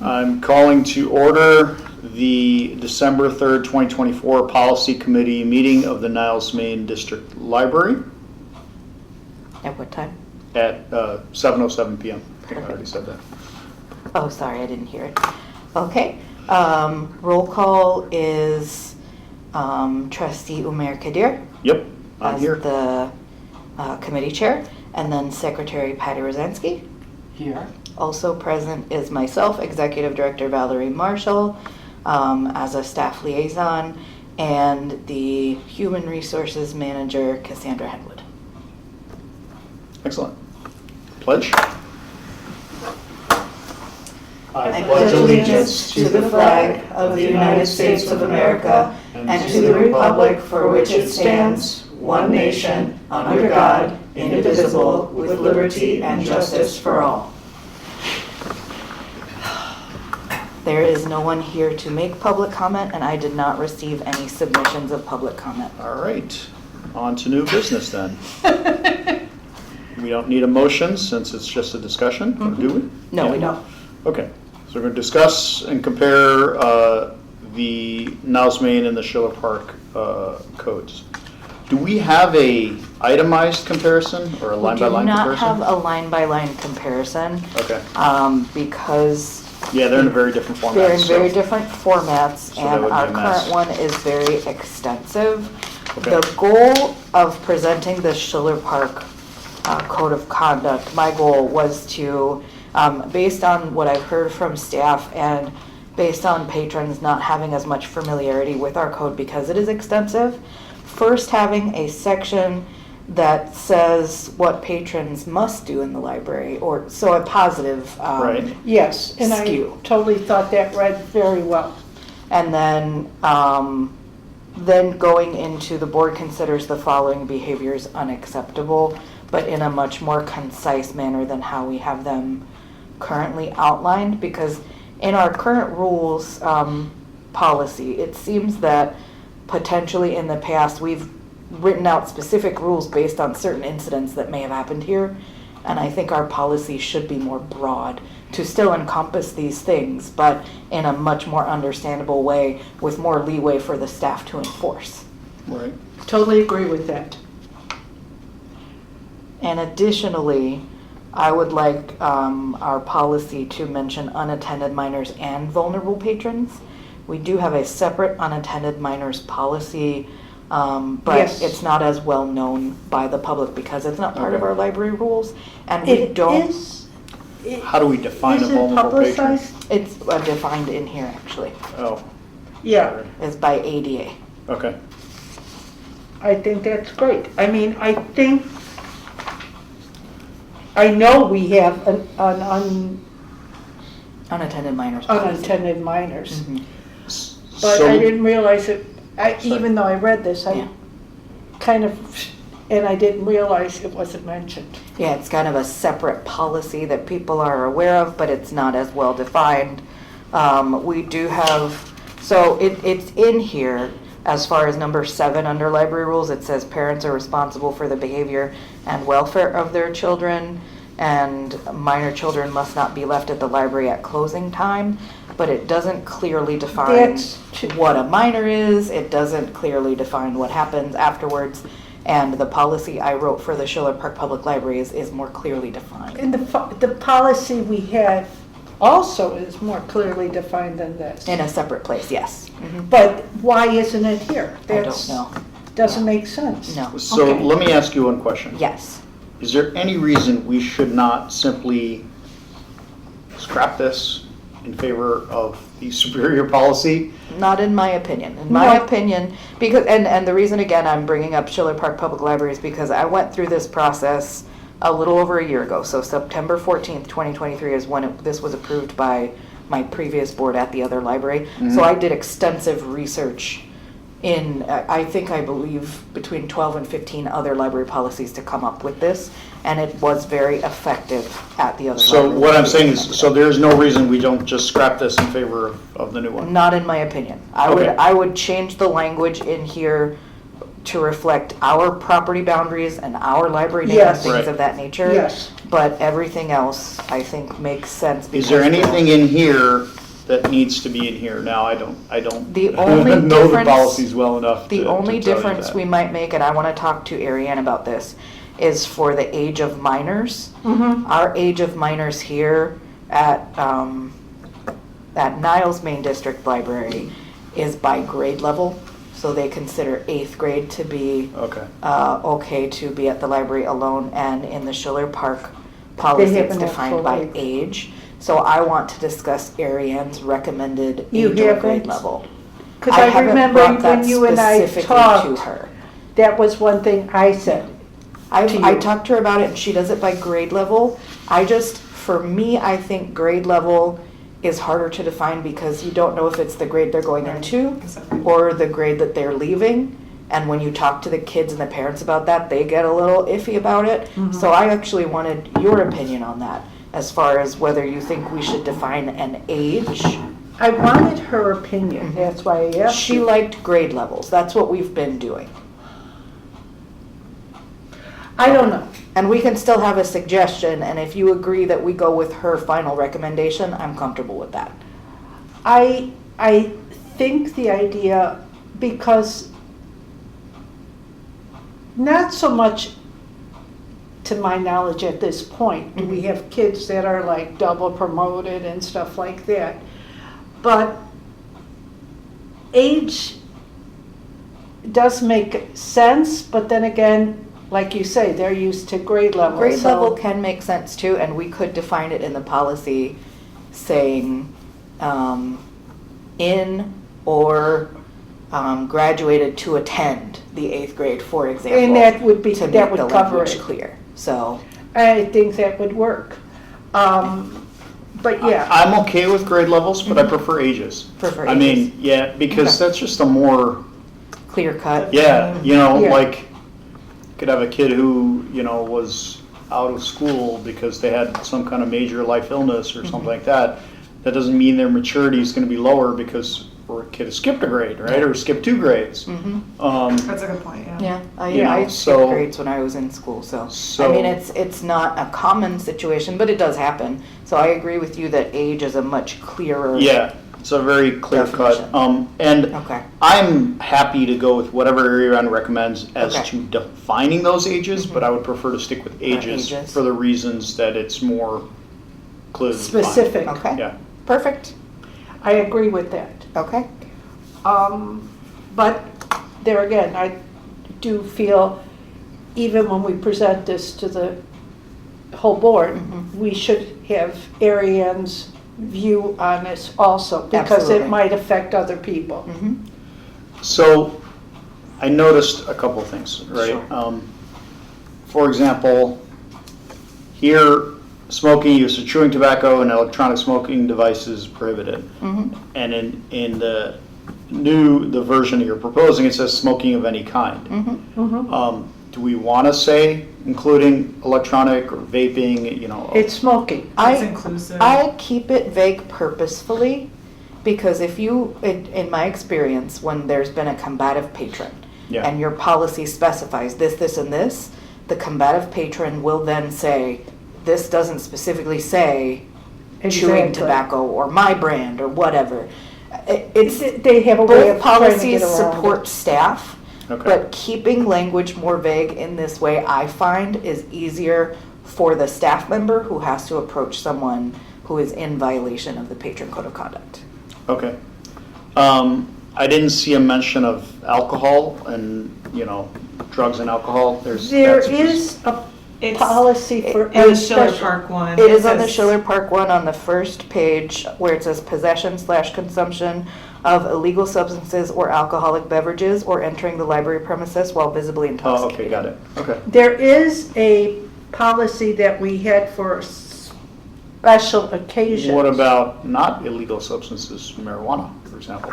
I'm calling to order the December 3rd, 2024 Policy Committee meeting of the Niles Main District Library At what time? at 7:07 p.m. I think I already said that. Oh, sorry, I didn't hear it. Okay. Roll call is Trustee Umair Kadir Yep, I'm as here. the committee chair, and then Secretary Patty Rosansky. Here. Also present is myself, Executive Director Valerie Marshall, as a staff liaison, and the Human Resources Manager, Cassandra Henwood. Excellent. Pledge? I pledge allegiance to the flag of the United States of America and to the republic for which it stands, one nation, under God, indivisible, with liberty and justice for all. There is no one here to make public comment, and I did not receive any submissions of public comment. All right, on to new business then. We don't need a motion since it's just a discussion, or do we? No, Yeah. we don't. Okay, so we're going to discuss and compare the Niles Main and the Schiller Park codes. Do we have a itemized comparison or a line-by-line We do not comparison? have a line-by-line comparison Okay, because yeah, they're in a very different format. they're in so- very different formats, So that and would be our a mess. current one is very extensive. Okay. The goal of presenting the Schiller Park Code of Conduct, my goal was to, based on what I've heard from staff and based on patrons not having as much familiarity with our code because it is extensive, first having a section that says what patrons must do in the library, or so a positive Right. Yes, and I Skew. totally thought that read very well. And then going into the board considers the following behaviors unacceptable, but in a much more concise manner than how we have them currently outlined, because in our current rules policy, it seems that potentially in the past, we've written out specific rules based on certain incidents that may have happened here. And I think our policy should be more broad to still encompass these things, but in a much more understandable way with more leeway for the staff to enforce. Right. Totally agree with that. And additionally, I would like our policy to mention unattended minors and vulnerable patrons. We do have a separate unattended minors policy, but Yes. it's not as well known by the public because it's not part of Okay. our library rules. And we It don't, is, How do we define a is it vulnerable patron? publicized? it's defined in here actually, Oh, Yeah, is by ADA. okay. I think that's great. I mean, I know we have an Unattended minors policy. unattended minors, Mhm. but So- I didn't realize it, Sorry. even though I read this, Yeah. I kind of, and I didn't realize it wasn't mentioned. Yeah, it's kind of a separate policy that people are aware of, but it's not as well defined. We do have, so it's in here as far as number 7 under library rules. It says parents are responsible for the behavior and welfare of their children, and minor children must not be left at the library at closing time. But it doesn't clearly define That's what a minor is. It doesn't clearly define what happens afterwards. And the policy I wrote for the Schiller Park Public Library is more clearly defined. And the policy we have also is more clearly defined than this. In a separate place, yes. But why isn't it here? I don't That's- know. Doesn't make sense. No. So Okay. let me ask you one question. Yes. Is there any reason we should not simply scrap this in favor of the superior policy? Not in my opinion. In my No. opinion, because, and the reason again I'm bringing up Schiller Park Public Library is because I went through this process a little over a year ago. So September 14th, 2023 is when this was approved by my previous board at the other library. So I did extensive research in, I believe, between 12 and 15 other library policies to come up with this, and it was very effective at the other So library. what I'm saying is, so there is no reason we don't just scrap this in favor of the new one? Not in my opinion. Okay. I would change the language in here to reflect our property boundaries and our library name and Yes. things Right. of that nature. Yes. But everything else, I think, makes sense. Is there because anything in here that needs to be in here? Now, I don't The only know the difference- policies well enough to The only to tell you difference that. we might make, and I want to talk to Ariane about this, is for the age of minors. Our age of minors here at Niles Main District Library is by grade level. So they consider 8th grade to be Okay. okay to be at the library alone, and in the Schiller Park policy, have it's an defined actual by age. age. So I want to discuss Ariane's recommended You age or haven't? grade level. Because I haven't remember brought that when you and I specifically talked, to her. that was one thing I said. to I you. talked to her about it, and she does it by grade level. For me, I think grade level is harder to define because you don't know if it's the grade they're going into or the grade that they're leaving. And when you talk to the kids and the parents about that, they get a little iffy about it. So I actually wanted your opinion on that, as far as whether you think we should define an age. I wanted her opinion, that's why I asked She you. liked grade levels. That's what we've been doing. I don't know. And we can still have a suggestion, and if you agree that we go with her final recommendation, I'm comfortable with that. I think the idea, because not so much to my knowledge at this point, do we have kids that are like double promoted and stuff like that. But age does make sense, but then again, like you say, they're used to grade level. Grade so- level can make sense too, and we could define it in the policy saying, in or graduated to attend the 8th grade, for example. And that would be, to that make would the cover language it. clear. So, I think that would work. But yeah, I'm okay with grade levels, but I prefer ages. Prefer I mean, yeah, because Okay. that's just a more, clear cut. yeah, Yeah. like, could have a kid who, was out of school because they had some kind of major life illness or something like that. That doesn't mean their maturity is gonna be lower because or a kid has skipped a grade, right, or skipped 2 grades. That's a good point, yeah. Yeah, You know, I skipped so- grades when I was in school, so. I So- mean, it's not a common situation, but it does happen. So I agree with you that age is a much clearer. Yeah, it's a very clear cut. Definition. And Okay. I'm happy to go with whatever Ariane recommends as Okay. to defining those ages, but I would prefer to stick with ages ages. for the reasons that it's more clearly defined. specific. Okay. Yeah. Perfect. I agree with that. Okay. But there again, I do feel, even when we present this to the whole board, we should have Ariane's view on this also, because Absolutely. it might affect other people. So I noticed a couple things, right? Sure. For example, here, smoking, use of chewing tobacco and electronic smoking devices prohibited. And in the version you're proposing, it says smoking of any kind. Do we want to say including electronic or vaping, It's smoking. It's inclusive. I keep it vague purposefully because if you, in my experience, when there's been a combative patron Yeah. and your policy specifies this, this, and this, the combative patron will then say, this doesn't specifically say chewing Exactly. tobacco or my brand or whatever. It's They have a way both of trying to policies get around support it. staff, Okay. but keeping language more vague in this way, I find, is easier for the staff member who has to approach someone who is in violation of the patron code of conduct. Okay. I didn't see a mention of alcohol and, drugs and alcohol. There that's- is a It's policy for in the a Schiller special. Park one. It is on the says- Schiller Park one on the first page where it says possession/consumption of illegal substances or alcoholic beverages or entering the library premises while visibly Oh, intoxicated. okay, got it. Okay. There is a policy that we had for special occasions. What about not illegal substances, marijuana, for example?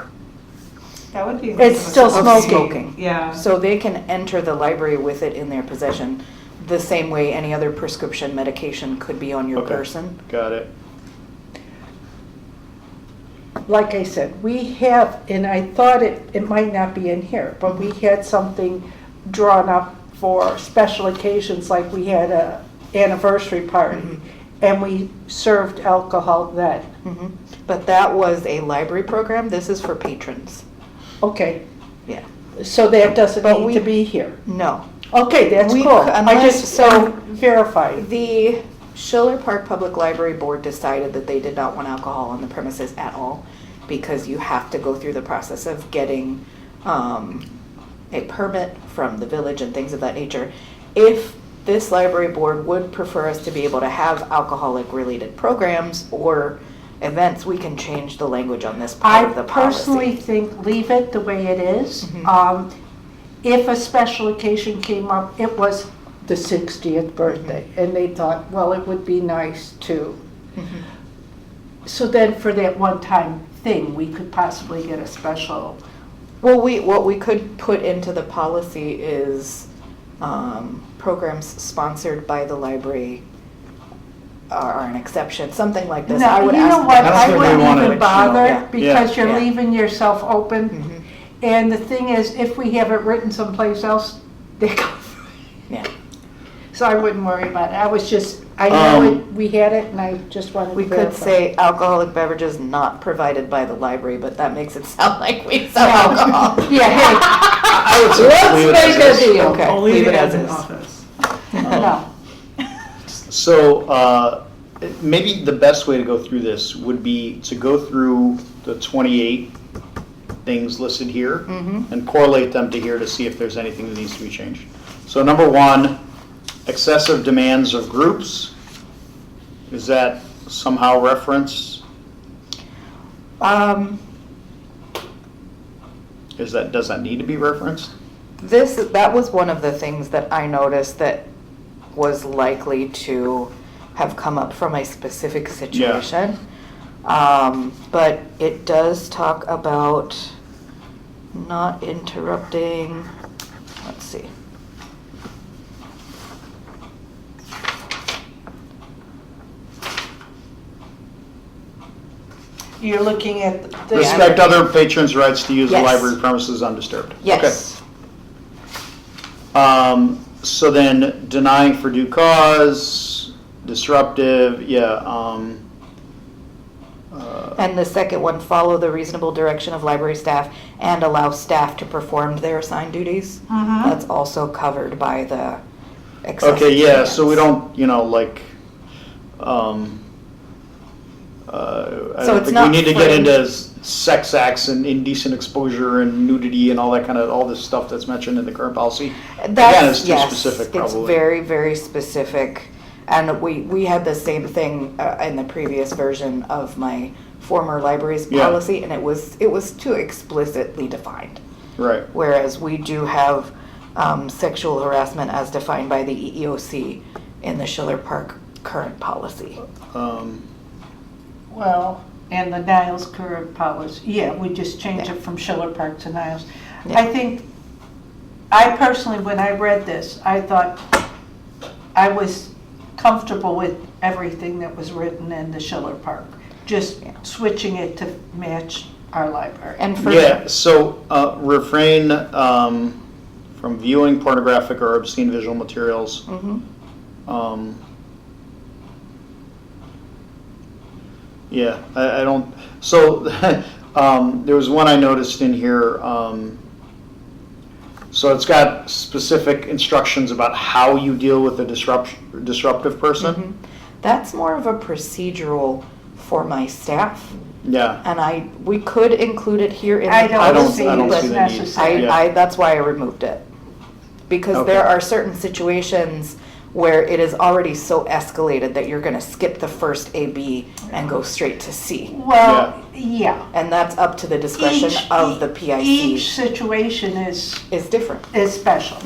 That would be. It's still Of smoking. Yeah. So they can enter the library with it in their possession, the same way any other prescription medication could be on your Okay. person. Got it. Like I said, we have, and I thought it might not be in here, but we had something drawn up for special occasions, like we had a anniversary party, and we served alcohol then. Mhm. But that was a library program. This is for patrons. Okay, Yeah. so that doesn't But need we- to be here. No. Okay, that's We cool. c- I unless- just so- verified. The Schiller Park Public Library Board decided that they did not want alcohol on the premises at all because you have to go through the process of getting a permit from the village and things of that nature. If this library board would prefer us to be able to have alcoholic related programs or events, we can change the language on this part I of the policy. personally think leave it the way it is. Mhm. If a special occasion came up, it was the 60th birthday, and they thought, well, it would be nice to. Mhm. So then for that one-time thing, we could possibly get a special. Well, what we could put into the policy is programs sponsored by the library are an exception, something like this. I No, would you ask know them what, to I I don't think wouldn't we wanna- even bother, Yeah. because you're Yeah. leaving yourself open. Mhm. And the thing is, if we have it written someplace else, they go. Yeah. So I wouldn't worry about it. I was just, I know Um, we had it, and I just wanted to We verify. could say alcoholic beverages not provided by the librry, but that makes it sound like we sell No. alcohol. Yeah, hey, I would say let's leave it make as a is. deal. Okay, I'll leave leave it it as as an is. office. No. So, maybe the best way to go through this would be to go through the 28 things listed here Mhm. and correlate them to here to see if there's anything that needs to be changed. So number one, excessive demands of groups. Is that somehow referenced? Does that need to be referenced? That was one of the things that I noticed that was likely to have come up from a specific situation. But it does talk about not interrupting, let's see. You're looking at the. Respect other patrons' rights to use the Yes. library premises undisturbed. Yes. So then denying for due cause, disruptive, And the second one, follow the reasonable direction of library staff and allow staff to perform their assigned duties. Mhm. That's also covered by the excessive okay, yeah, so we demands. don't, I So don't it's think we not need to get fringe. into sex acts and indecent exposure and nudity and all that all this stuff that's mentioned in the current policy. Again, it's too Yes, specific, it's probably. very, very specific. And we had the same thing in the previous version of my former library's Yeah. policy, and it was too explicitly defined. Right, Whereas we do have sexual harassment as defined by the EEOC in the Schiller Park current policy. Well, and the Niles current policy, yeah, we just changed Yeah. it from Schiller Park to Niles. Yeah. I personally, when I read this, I thought I was comfortable with everything that was written in the Schiller Park, just Yeah. switching it to match our library. And for yeah, so refrain from viewing pornographic or obscene visual materials. Mhm. Yeah, I don't, so, there was one I noticed in here, so it's got specific instructions about how you deal with a disruptive person. Mhm. That's more of a procedural for my staff, Yeah, and we could include it here in I the don't policy, I don't but see it's the need. necessary. Yeah. that's why I removed it. Because Okay. there are certain situations where it is already so escalated that you're gonna skip the first AB and go straight to C. Well, yeah. And that's up to the discretion of the Each PIC, situation is different. special.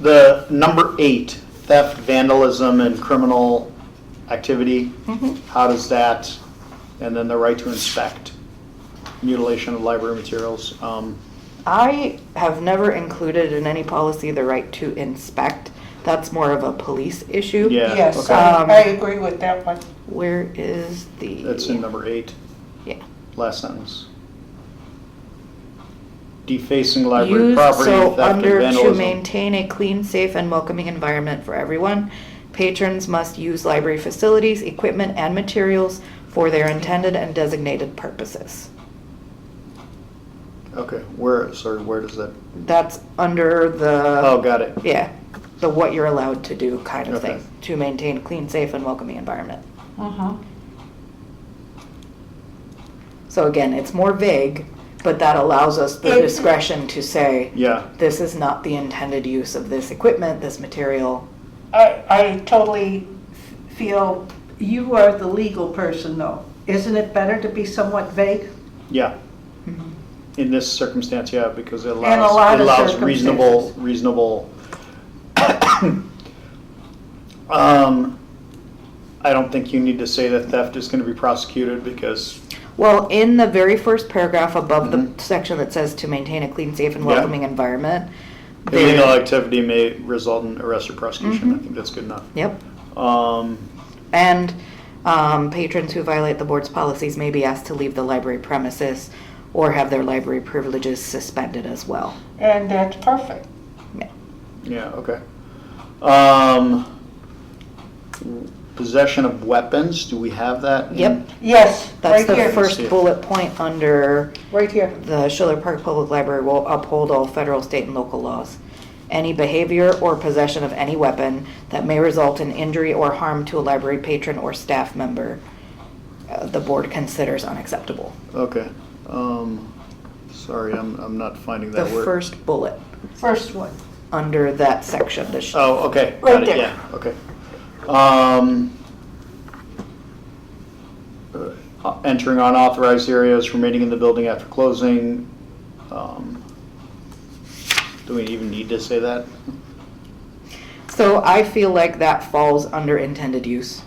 the number 8, theft, vandalism, and criminal activity, Mhm. how does that, and then the right to inspect, mutilation of library materials. I have never included in any policy the right to inspect. That's more of a police issue. Yeah, Yes, okay. I agree with that one. Where is the? That's in number 8. Yeah. Last sentence. defacing library Use, property, so theft, and under to vandalism. maintain a clean, safe, and welcoming environment for everyone, patrons must use library facilities, equipment, and materials for their intended and designated purposes. Okay, where does that, That's under the. oh, got it. Yeah, the what you're allowed to do kind of Okay. thing, to maintain a clean, safe, and welcoming environment. Uh-huh. So again, it's more vague, but that allows us the It- discretion to say, Yeah, this is not the intended use of this equipment, this material. I totally feel you are the legal person though. Isn't it better to be somewhat vague? yeah. Mm-hmm. In this circumstance, yeah, because it In a lot allows, it of allows reasonable. I don't think you need to say that theft is gonna be prosecuted because, Well, in the very first paragraph above the Mhm. section that says to maintain a clean, safe, and Yeah. welcoming environment. illegal there- activity may result in arrest or prosecution. I Mhm. think that's good enough. Yep. Um, And patrons who violate the board's policies may be asked to leave the library premises or have their library privileges suspended as well. And that's perfect. yeah, okay. Um, possession of weapons, do we have that? in- Yep. Yes, That's right the here, first See it. bullet point under right here. the Schiller Park Public Library will uphold all federal, state, and local laws. Any behavior or possession of any weapon that may result in injury or harm to a library patron or staff member, the board considers unacceptable. Okay. Sorry, I'm not finding The that word. first bullet First one. under that section. Oh, okay. Right Got it, there. yeah, okay. Entering unauthorized areas, remaining in the building after closing. Do we even need to say that? So I feel like that falls under intended use.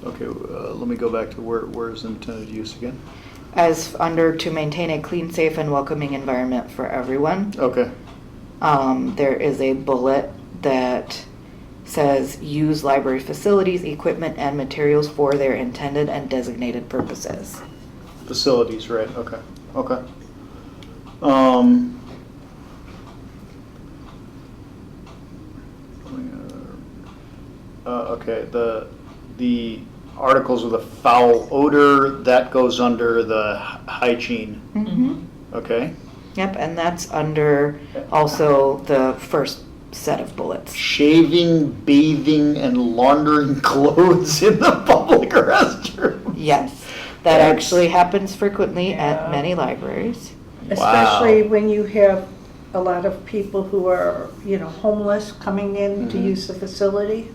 Okay, let me go back to where's intended use again? As under to maintain a clean, safe, and welcoming environment for everyone. Okay, There is a bullet that says use library facilities, equipment, and materials for their intended and designated purposes. facilities, right, okay, okay. Okay, the articles with a foul odor, that goes under the hygiene, Mm-hmm. okay? Yep, and that's under also the first set of bullets. Shaving, bathing, and laundering clothes in the public restroom. Yes, that That's- actually happens frequently Yeah. at many libraries. Especially when you have a lot of people who are, homeless coming in to Mhm. use the facility.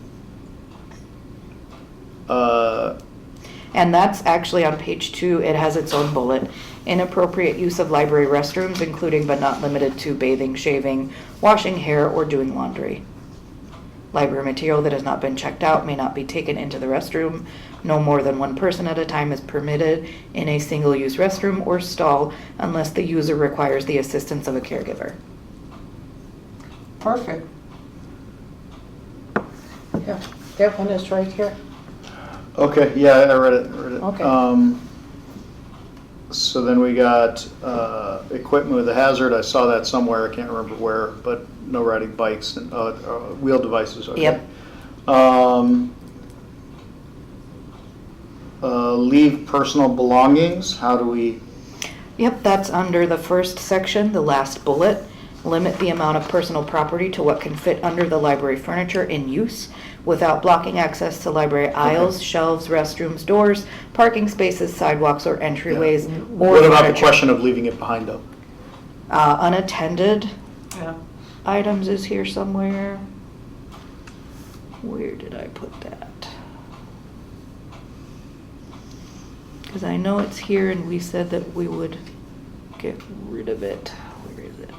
And that's actually on page 2, it has its own bullet. Inappropriate use of library restrooms, including but not limited to bathing, shaving, washing hair, or doing laundry. Library material that has not been checked out may not be taken into the restroom. No more than one person at a time is permitted in a single-use restroom or stall unless the user requires the assistance of a caregiver. Perfect. Yeah, that one is right here. Okay, yeah, I read it. Okay. So then we got equipment with a hazard. I saw that somewhere. I can't remember where, but no riding bikes and wheel devices. Okay. Yep. Leave personal belongings. How do we? Yep, that's under the first section, the last bullet. Limit the amount of personal property to what can fit under the library furniture in use without blocking access to library aisles, shelves, restrooms, doors, parking spaces, sidewalks, or entryways, or What about the furniture. question of leaving it behind though? Unattended Yeah. items is here somewhere. Where did I put that? Because I know it's here and we said that we would get rid of it. Where is it?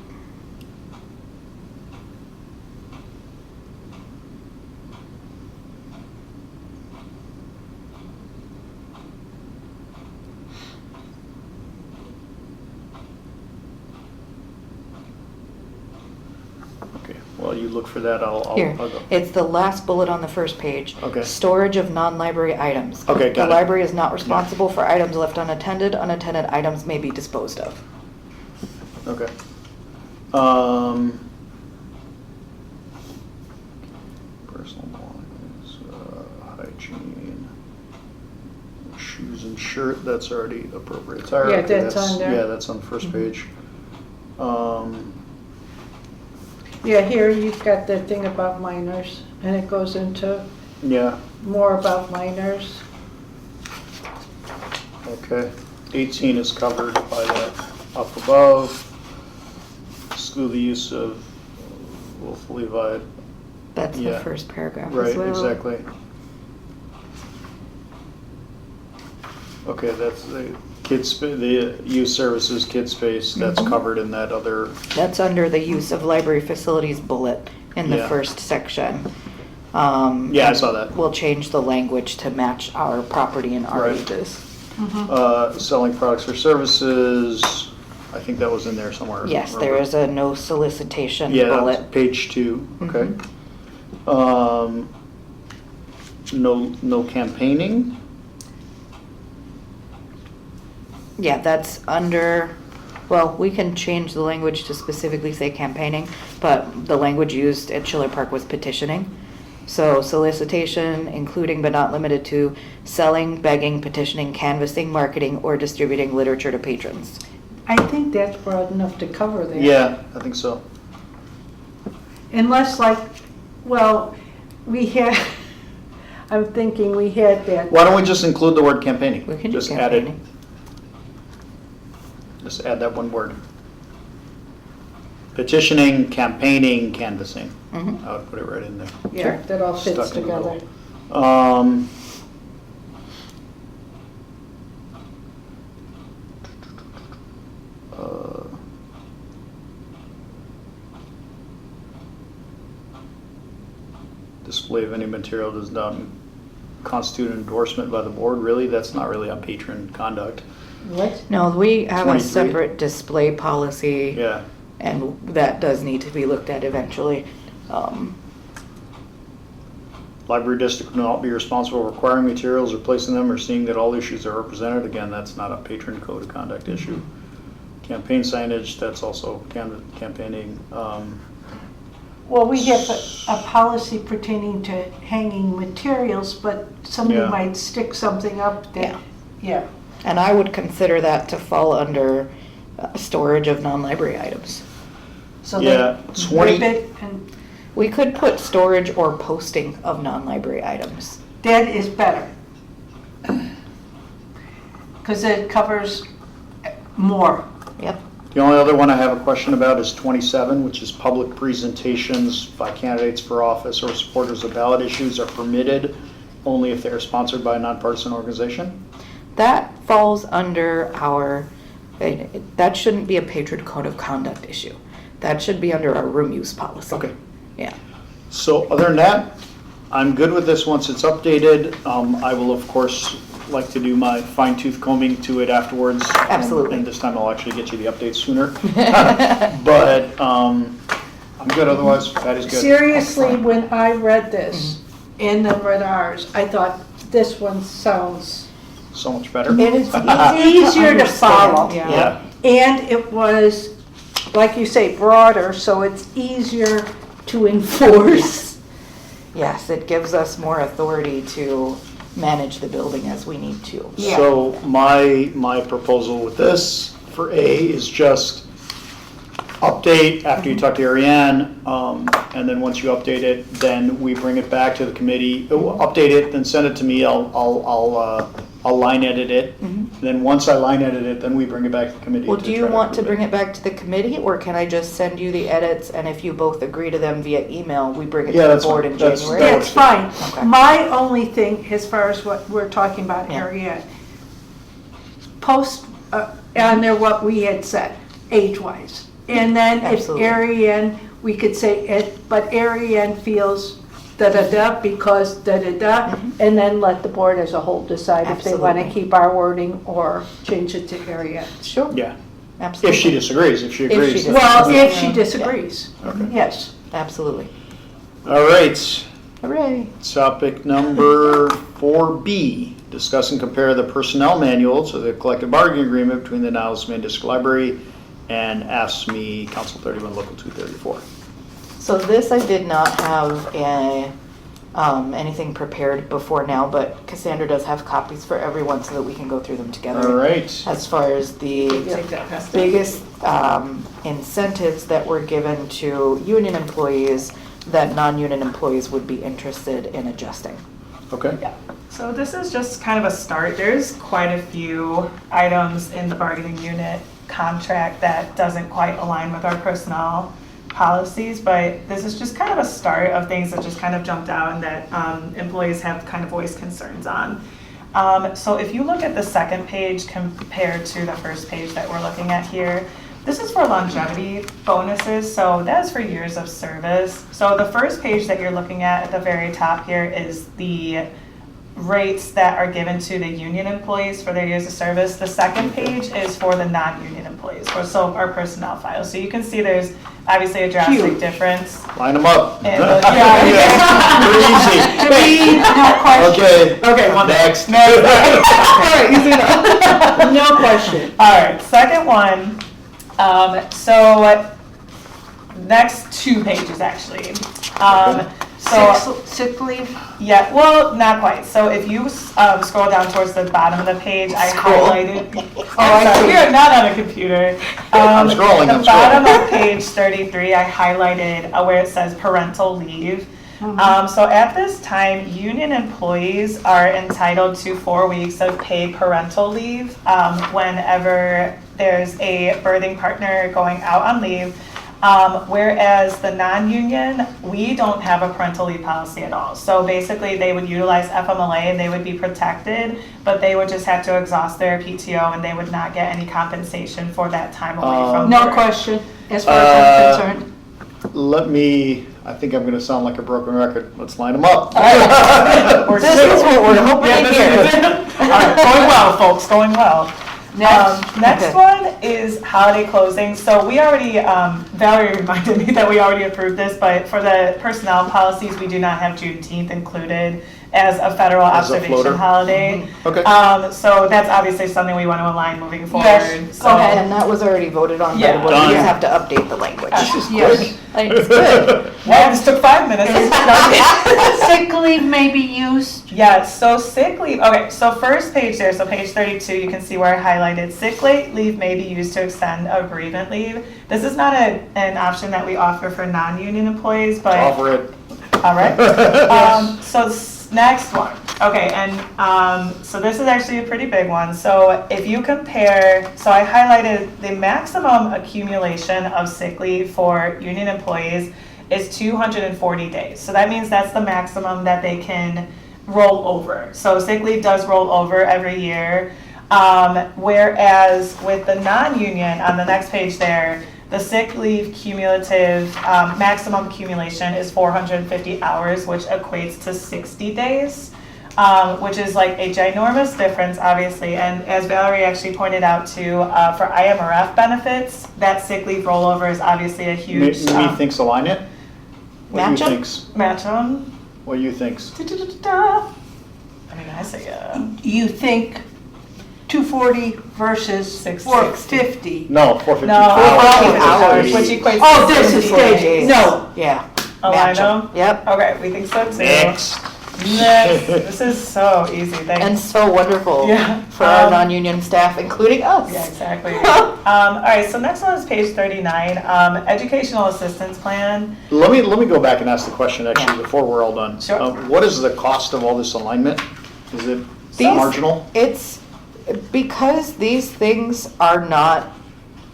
Okay. Well, you look for that. I'll Here, go. it's the last bullet on the first page. Okay. Storage of non-library items. Okay, got it. The library is not responsible for items left unattended. Unattended items may be disposed of. Okay. Personal belongings, hygiene, shoes and shirt, that's already appropriate attire. Yeah, Okay, that's on there. Yeah, that's on the first page. Yeah, here you've got the thing about minors, and it goes into Yeah, more about minors. okay. 18 is covered by that up above. Exclude the use of willfully violate. That's the Yeah. first paragraph Right, as well. exactly. Okay, that's the the youth services kid space, that's Mhm. covered in that other, That's under the use of library facilities bullet in the Yeah. first section. yeah, I saw that. We'll change the language to match our property and our Right. uses. Selling products or services, I think that was in there somewhere. Yes, remember? there is a no solicitation Yeah, that's bullet. page 2, okay. No campaigning, Yeah, that's under, well, we can change the language to specifically say campaigning, but the language used at Schiller Park was petitioning. So solicitation, including but not limited to selling, begging, petitioning, canvassing, marketing, or distributing literature to patrons. I think that's broad enough to cover that. yeah, I think so. Unless like, well, we had, I'm thinking we had that. Why don't we just include the word campaigning? We can do Just add it. campaigning. Just add that one word. Petitioning, campaigning, canvassing. Mhm. I would put it right in there. Yeah, that all fits Stuck in the together. middle. Uh, Display of any material does not constitute endorsement by the board. Really? That's not really on patron conduct. What? No, we have a 23. separate display policy. Yeah. And that does need to be looked at eventually. Library district will not be responsible for requiring materials or placing them or seeing that all issues are represented. Again, that's not a patron code of conduct issue. Campaign signage, that's also campaigning. Well, we have a policy pertaining to hanging materials, but somebody Yeah. might stick something up that, yeah. And I would consider that to fall under storage of non-library items. So Yeah, they 20 rip it, and We could put storage or posting of non-library items. that is better. Because it covers more. Yep. The only other one I have a question about is 27, which is public presentations by candidates for office or supporters of ballot issues are permitted only if they are sponsored by a nonpartisan organization. That falls under our, that shouldn't be a patron code of conduct issue. That should be under our room use policy. Okay. Yeah. So other than that, I'm good with this once it's updated. I will, of course, like to do my fine tooth combing to it afterwards. Absolutely. And this time I'll actually get you the updates sooner. But I'm good, otherwise Patty's good. Seriously, Excellent. when I read this and then read ours, I thought this one sounds So much better. It is easier to follow. understand, Yeah, And it was, like you say, broader, so it's easier to enforce. Yes, it gives us more authority to manage the building as we need to. Yeah. so my proposal with this for A is just update after you talk to Ariane, and then once you update it, then we bring it back to the committee. Update it, then send it to me. I'll line edit it. Then once I line edit it, then we bring it back to the committee. Well, do you try want to approve bring it back to the committee, or can I just send you the edits, and if you both agree to them via email, we bring it Yeah, to the that's board fine. in That's- January? that That's fine. Okay. My only thing, as far as what we're talking about, Yeah. Ariane, post on there what we had said, age-wise. And then if Absolutely. Ariane, we could say, but Ariane feels da-da-da because da-da-da, and then let the board as a whole decide if they want to Absolutely. keep our wording or change it to Ariane. Sure, Yeah, absolutely. if she disagrees. If she If she agrees. disagrees. Well, if Yeah. she disagrees, Okay. yes. Absolutely. All right. Hooray. Topic number 4B, discuss and compare the personnel manual to the collective bargaining agreement between the Niles Main District Library and ASME Council 31 Local 234. So this I did not have anything prepared before now, but Cassandra does have copies for everyone so that we can go through them together. All right. As far as the Take that past it. biggest incentives that were given to union employees that non-union employees would be interested in adjusting. Okay. Yeah, so this is just kind of a start. There's quite a few items in the bargaining unit contract that doesn't quite align with our personnel policies, but this is just kind of a start of things that just kind of jumped out and that employees have kind of voiced concerns on. So if you look at the second page compared to the first page that we're looking at here, this is for longevity bonuses, so that's for years of service. So the first page that you're looking at the very top here is the rates that are given to the union employees for their years of service. The second page is for the non-union employees, so our personnel file. So you can see there's obviously a drastic Huge. difference. Line them up. And the- Pretty easy. No question. Okay, next. No question. All right, second one. So next 2 pages actually. Sick leave? Yeah, well, not quite. So if you scroll down towards the bottom of the page, I highlighted. I Sorry, see. we are not on a computer. I'm scrolling, The I'm bottom scrolling. of page 33, I highlighted where it says parental leave. Mm-hmm. So at this time, union employees are entitled to 4 weeks of paid parental leave whenever there's a birthing partner going out on leave. Whereas the non-union, we don't have a parental leave policy at all. So basically, they would utilize FMLA and they would be protected, but they would just have to exhaust their PTO and they would not get any compensation for that time away from No work. question, as far as I'm concerned. I think I'm going to sound like a broken record. Let's line them up. We're This still- is what we're hoping Yeah, to this hear. is- All right, going well, folks, going well. Next Okay. one is holiday closing. So we already, Valerie reminded me that we already approved this, but for the personnel policies, we do not have Juneteenth included as a federal As a observation floater? holiday. Okay. So that's obviously something we want to align moving forward. Yes, So- go ahead. And that was already voted on by Yeah. the board. We Done. just have to update the language. Yes. It's good. Well, this took 5 minutes. Sick leave may be used. Yes, so sick leave, okay, so first page there, so page 32, you can see where I highlighted sick leave may be used to extend a bereavement leave. This is not an option that we offer for non-union employees, but, Offer it. all right. So next one, okay, and so this is actually a pretty big one. So if you compare, so I highlighted the maximum accumulation of sick leave for union employees is 240 days. So that means that's the maximum that they can roll over. So sick leave does roll over every year. Whereas with the non-union, on the next page there, the sick leave cumulative maximum accumulation is 450 hours, which equates to 60 days, which is like a ginormous difference, obviously. And as Valerie actually pointed out too, for IMRF benefits, that sick leave rollover is obviously a huge Me thinks align it. What Match you 'em? thinks? match on. What you thinks? I mean, I say You think 240 versus 450? No, 450 no, hours. which equates Oh, to this is 60 days. days. No. Yeah. Align Match 'em. them? Yep. Okay, we think so too. Next. Next. This is so easy. Thanks. And so wonderful Yeah. for our non-union staff, including us. Yeah, exactly. All right, so next one is page 39, educational assistance plan. Let me go back and ask the question actually Yeah. before we're all done. Sure. What is the cost of all this alignment? Is it These- marginal? It's because these things are not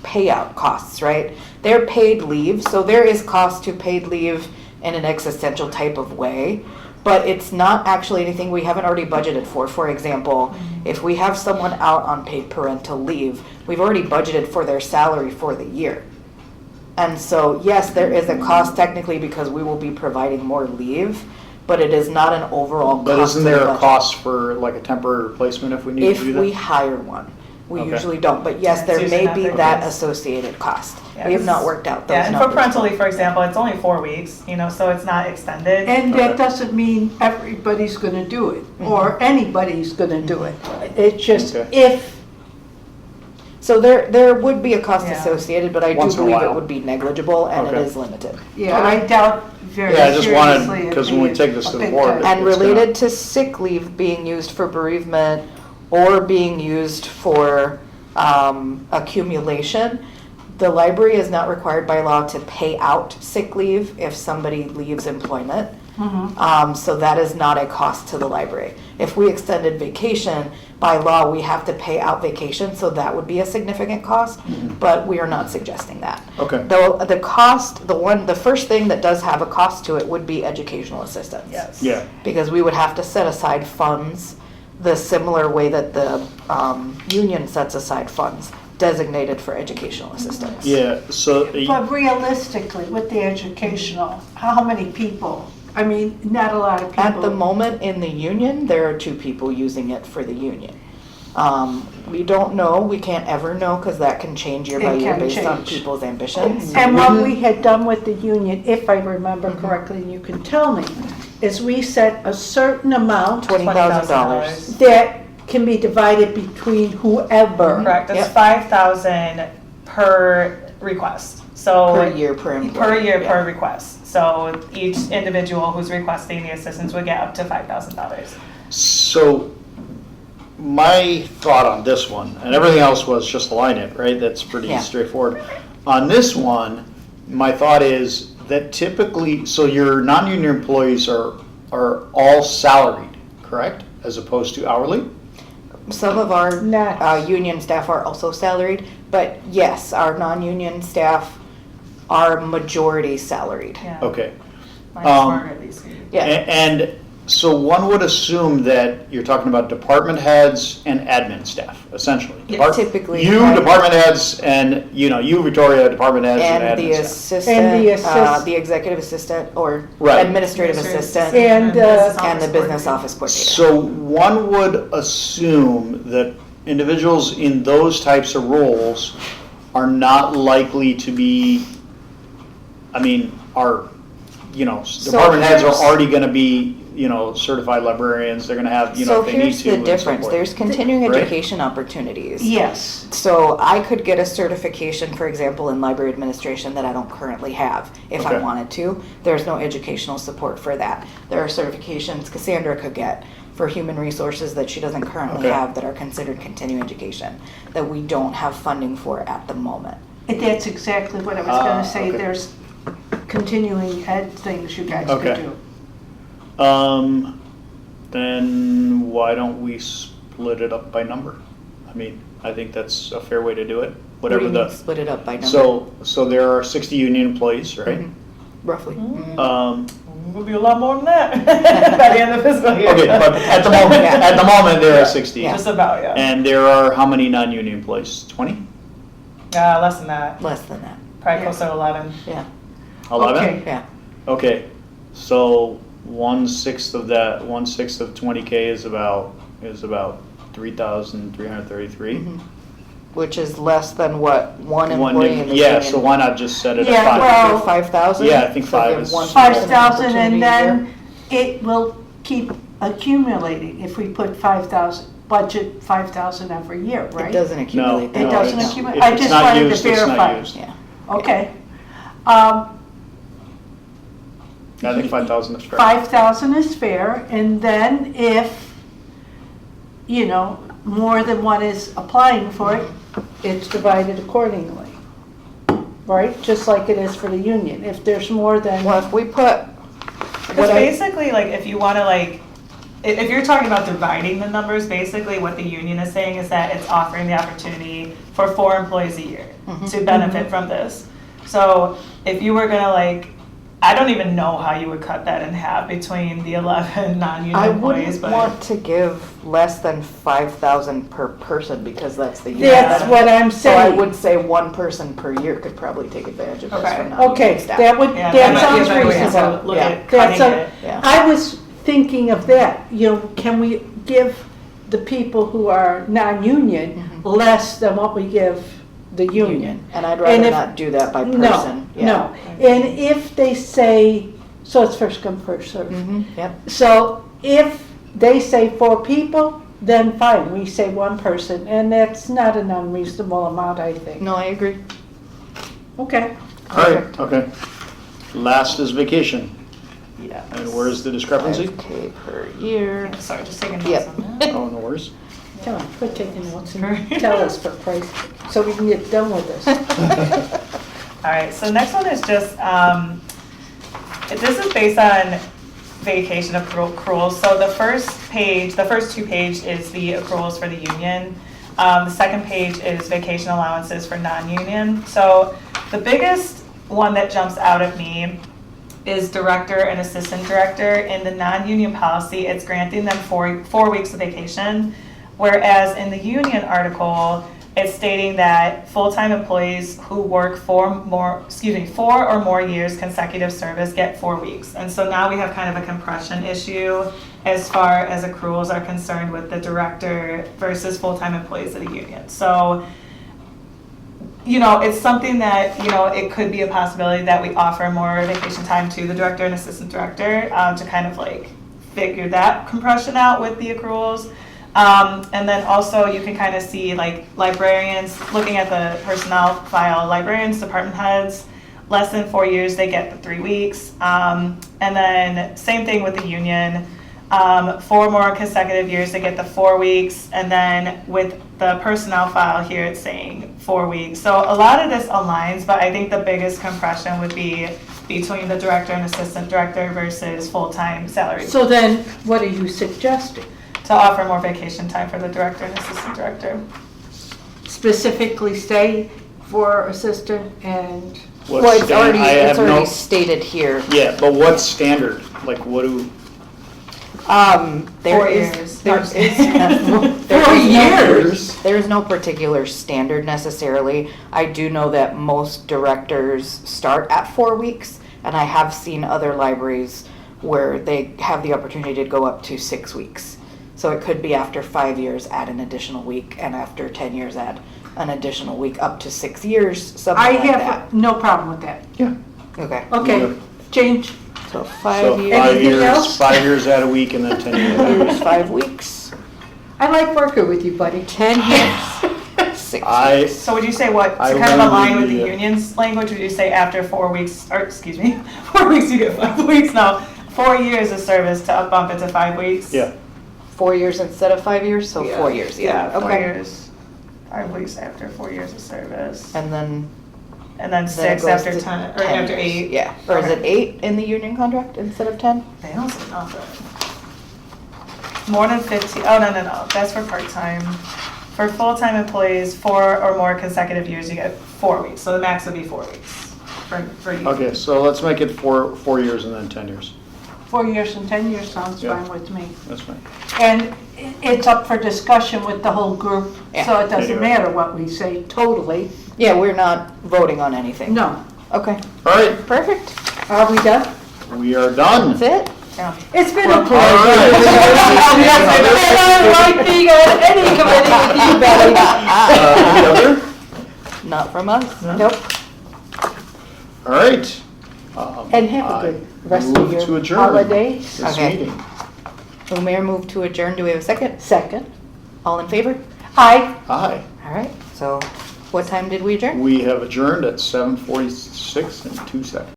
payout costs, right? They're paid leave, so there is cost to paid leave in an existential type of way, but it's not actually anything we haven't already budgeted for. For example, if we have someone out on paid parental leave, we've already budgeted for their salary for the year. And so, yes, there is a cost technically because we will be providing more leave, but it is not an overall cost. But isn't to the there a budget. cost for like a temporary replacement if we need If to do we that? hire one. We Okay. usually don't, but yes, It's there usually may not be the that case. associated cost. Yeah, We have this- not worked out those Yeah, and for numbers. parental leave, for example, it's only 4 weeks, so it's not extended. And that doesn't mean everybody's gonna do it, or anybody's gonna do it. It's just Okay. if So there would be a cost Yeah. associated, but I do Once in a believe it while. would be negligible and it Okay. is limited. Yeah, I doubt very Yeah, I just wanted- seriously it'd 'cause when we be take this a to the big board, cut. And It's gonna- related to sick leave being used for bereavement or being used for accumulation, the library is not required by law to pay out sick leave if somebody leaves employment. So that is not a cost to the library. If we extended vacation, by law, we have to pay out vacation, so that would be a significant cost, but we are not suggesting that. Okay. The cost, the first thing that does have a cost to it would be educational assistance. Yes. Yeah, Because we would have to set aside funds the similar way that the union sets aside funds designated for educational assistance. yeah, so, But realistically, with the educational, how many people? I mean, not a lot of people. At the moment in the union, there are 2 people using it for the union. We don't know, we can't ever know, because that can change year by It year can based on change. people's ambitions. And what we had done with the union, if I remember correctly, and you can tell me, is we set a certain amount $20,000. that can be divided between whoever. Correct, it's Yep. 5,000 per request, so. Per year, per employee. Per year, yeah. per request. So each individual who's requesting the assistance would get up to $5,000. so my thought on this one, and everything else was just align it, right? That's pretty Yeah. straightforward. On this one, my thought is that typically, so your non-union employees are all salaried, correct? As opposed to hourly? Some of our Not- union staff are also salaried, but yes, our non-union staff are majority salaried. Yeah. Okay. Mine's Um, Margaret Lee's. Yeah, And so one would assume that you're talking about department heads and admin staff, essentially. Yeah, Depart- typically, You, right. department heads, and, you, Victoria, department heads and and the admin staff. assistant, And the assist- the executive assistant or Right. administrative assistant And, and the business office coordinator. So one would assume that individuals in those types of roles are not likely to be, department heads are here's- already gonna be, certified librarians, they're gonna have, So if they need here's to. the and so difference, forth. there's continuing Right? education opportunities. Yes. So I could get a certification, for example, in library administration that I don't currently have, if I Okay. wanted to. There's no educational support for that. There are certifications Cassandra could get for human resources that she doesn't currently Okay. have that are considered continuing education, that we don't have funding for at the moment. And that's exactly what I was gonna say, okay. there's continuing ed things you guys could Okay. do. Then why don't we split it up by number? I think that's a fair way to do it, What do whatever you mean, the, split it up by number? so there are 60 union employees, right? Mhm. Roughly. Mm. Mhm. Would be a lot more than that by the end of fiscal year. Okay, but at the moment, there Yeah. are 60. Yeah. Just about, yeah. And there are how many non-union employees? 20? Less than that, Less than that, probably Yeah. closer to 11. yeah, 11? Okay. yeah. Okay, so 1/6 of that, 1/6 of 20K is about 3,333. Mhm. Which is less than what one employee in the Yeah, union. so why not just set it Yeah, at 5? well- 5,000? Yeah, I think 5 is- 5,000 and then it will keep accumulating if we put 5,000, budget 5,000 every year, right? It doesn't accumulate. It that doesn't way, no. accumulate. If I it's just not wanted to used, it's not verify. used. Yeah. Okay. I think 5,000 is fair. 5,000 is fair, and then if, more than one is applying for it, it's divided accordingly. Right? Just like it is for the union. If there's more than, Well, if we put, Because what I, basically, like, if you want to, like, if you're talking about dividing the numbers, basically what the union is saying is that it's offering the opportunity for 4 employees a year Mhm. to benefit from this. So if you were gonna, like, I don't even know how you would cut that in half between the 11 non-union I employees, wouldn't but. want to give less than 5,000 per person because that's the union. that's what I'm So I saying. would say one person per year could probably take advantage of this Okay. for non-union Okay, staff. that would, Yeah, that might be a sounds better way to reasonable. Look Yeah. at cutting That's a- it. Yeah. I was thinking of that, can we give the people who are non-union less than what we give the union? And I'd And rather if- not do that by person. No, and if they say, so it's first come, first served. Mm-hmm, yep. So if they say 4 people, then fine, we say one person, and that's not an unreasonable amount, I think. No, I agree. Okay. All right, okay. Last is vacation. Yeah. And where's the discrepancy? 5K per year. Sorry, just taking notes Yep. on that. Oh, no worries. Tell him, quit taking notes and tell us for Christ, so we can get done with this. All right, so next one is just, this is based on vacation accruals. So the first two page is the accruals for the union. The second page is vacation allowances for non-union. So the biggest one that jumps out at me is director and assistant director. In the non-union policy, it's granting them 4 weeks of vacation. Whereas in the union article, it's stating that full-time employees who work 4 or more years consecutive service get 4 weeks. And so now we have kind of a compression issue as far as accruals are concerned with the director versus full-time employees of the union. So, it's something that, it could be a possibility that we offer more vacation time to the director and assistant director to kind of like figure that compression out with the accruals. And then also you can kind of see like librarians, looking at the personnel file, librarians, department heads, less than 4 years, they get the 3 weeks. And then same thing with the union, 4 more consecutive years, they get the 4 weeks. And then with the personnel file here, it's saying 4 weeks. So a lot of this aligns, but I think the biggest compression would be between the director and assistant director versus full-time salary. So then, what are you suggesting? To offer more vacation time for the director and assistant director. Specifically say for assistant and, What's Well, it's stan- already, I it's have no- already stated here. Yeah, but what's standard? Like, what do, There 4 is, years. there No, I'm is, just kidding. there 4 is no- years? There is no particular standard necessarily. I do know that most directors start at 4 weeks, and I have seen other libraries where they have the opportunity to go up to 6 weeks. So it could be after 5 years, add an additional week, and after 10 years, add an additional week, up to 6 years, something I like that. have no problem with that. yeah. Okay, Okay, Yeah. change. so So 5 years, 5 Anything years, else? 5 years out a week and then 10 years out a week. 5 weeks, I like working with you, buddy. 10 years, 6 I, weeks. So would you say what, I to kind of learned align with the the, union's language, would you say after 4 weeks, or excuse me, 4 weeks you get 5 weeks? No, 4 years of service to up bump it to 5 weeks? yeah, 4 years instead of 5 years, so Yeah. 4 years, yeah. 4 Okay. years, 5 weeks after 4 years of service. And then And then it 6 goes after to 10, or 10 after years. 8? Yeah, or is Okay. it 8 in the union contract instead of 10? They don't say nothing. More than 15, oh, no, that's for part-time. For full-time employees, 4 or more consecutive years, you get 4 weeks, so the max would be 4 weeks for you. okay, so let's make it 4 years and then 10 years. 4 years and 10 years sounds Yeah. fine with me. That's fine. And it's up for discussion with the whole group, so Yeah. it doesn't Anyway. matter what we say totally. Yeah, we're not voting on anything. No. Okay, All right, perfect. Are we done? we are done. That's it. Yeah. It's been a All pleasure. right. And I like being on any committee with you, Betty. Any other? Not from us. Nope. All right. And have a good rest of Move to your adjourn holidays. This Okay. meeting. The mayor moved to adjourn. Do we have a second? Second. All in favor? Aye. Aye. All right, so what time did we adjourn? We have adjourned at 7:46 and 2 seconds.